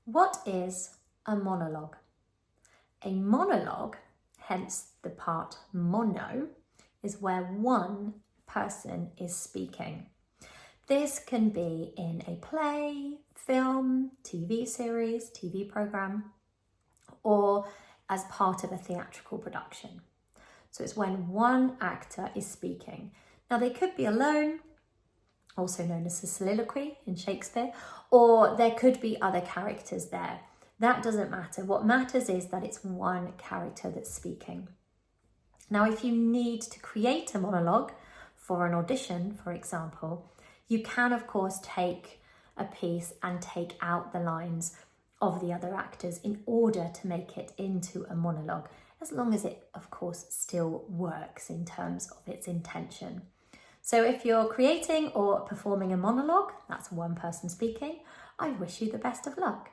What is a monologue? A monologue, hence the part mono, is where one person is speaking. This can be in a play, film, TV series, TV program, or as part of a theatrical production. So it's when one actor is speaking. Now they could be alone, also known as a soliloquy in Shakespeare, or there could be other characters there. That doesn't matter. What matters is that it's one character that's speaking. Now, if you need to create a monologue for an audition, for example, you can, of course, take a piece and take out the lines of the other actors in order to make it into a monologue, as long as it, of course, still works in terms of its intention. So if you're creating or performing a monologue, that's one person speaking, I wish you the best of luck.